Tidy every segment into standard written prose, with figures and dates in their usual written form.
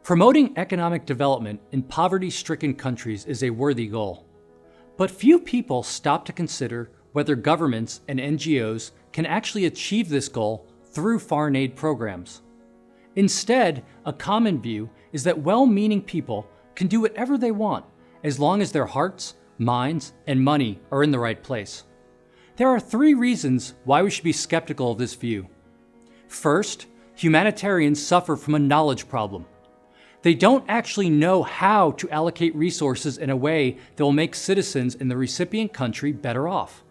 Promoting economic development in poverty-stricken countries is a worthy goal. But few people stop to consider whether governments and NGOs can actually achieve this goal through foreign aid programs. Instead, a common view is that well-meaning people can do whatever they want as long as their hearts, minds, and money are in the right place. There are 3 reasons why we should be skeptical of this view. First, humanitarians suffer from a knowledge problem. They don't actually know how to allocate resources in a way that will make citizens in the recipient country better off.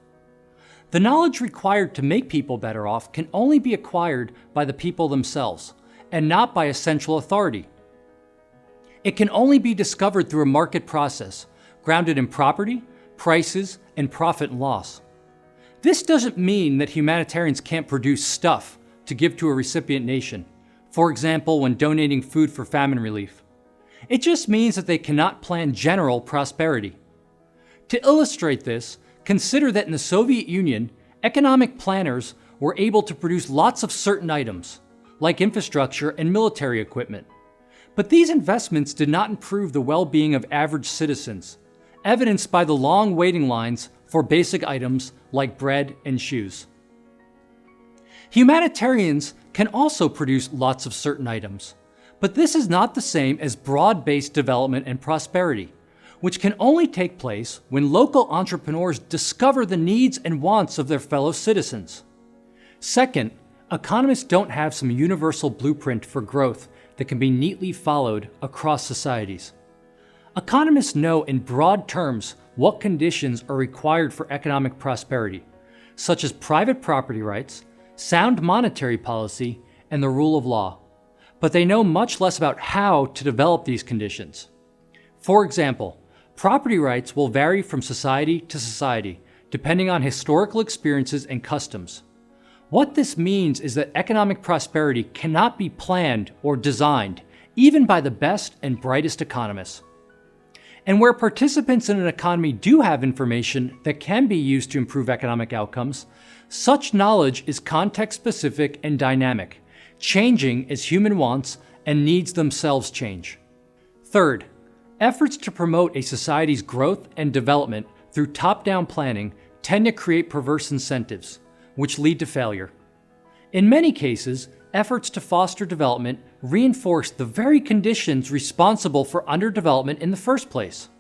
The knowledge required to make people better off can only be acquired by the people themselves, and not by a central authority. It can only be discovered through a market process, grounded in property, prices, and profit and loss. This doesn't mean that humanitarians can't produce stuff to give to a recipient nation, for example, when donating food for famine relief. It just means that they cannot plan general prosperity. To illustrate this, consider that in the Soviet Union, economic planners were able to produce lots of certain items, like infrastructure and military equipment. But these investments did not improve the well-being of average citizens, evidenced by the long waiting lines for basic items like bread and shoes. Humanitarians can also produce lots of certain items, but this is not the same as broad-based development and prosperity, which can only take place when local entrepreneurs discover the needs and wants of their fellow citizens. Second, economists don't have some universal blueprint for growth that can be neatly followed across societies. Economists know in broad terms what conditions are required for economic prosperity, such as private property rights, sound monetary policy, and the rule of law. But they know much less about how to develop these conditions. For example, property rights will vary from society to society, depending on historical experiences and customs. What this means is that economic prosperity cannot be planned or designed, even by the best and brightest economists. And where participants in an economy do have information that can be used to improve economic outcomes, such knowledge is context-specific and dynamic, changing as human wants and needs themselves change. Third, efforts to promote a society's growth and development through top-down planning tend to create perverse incentives, which lead to failure. In many cases, efforts to foster development reinforce the very conditions responsible for underdevelopment in the first place.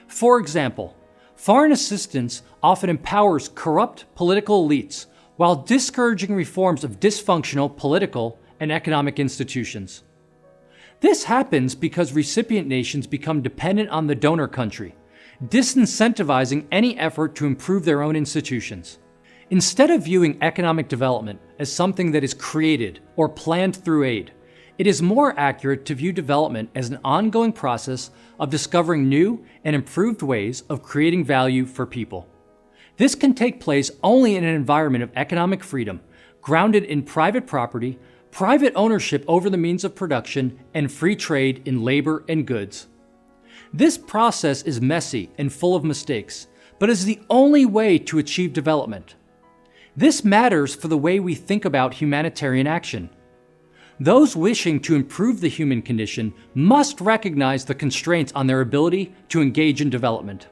For example, foreign assistance often empowers corrupt political elites while discouraging reforms of dysfunctional political and economic institutions. This happens because recipient nations become dependent on the donor country, disincentivizing any effort to improve their own institutions. Instead of viewing economic development as something that is created or planned through aid, it is more accurate to view development as an ongoing process of discovering new and improved ways of creating value for people. This can take place only in an environment of economic freedom, grounded in private property, private ownership over the means of production, and free trade in labor and goods. This process is messy and full of mistakes, but is the only way to achieve development. This matters for the way we think about humanitarian action. Those wishing to improve the human condition must recognize the constraints on their ability to engage in development.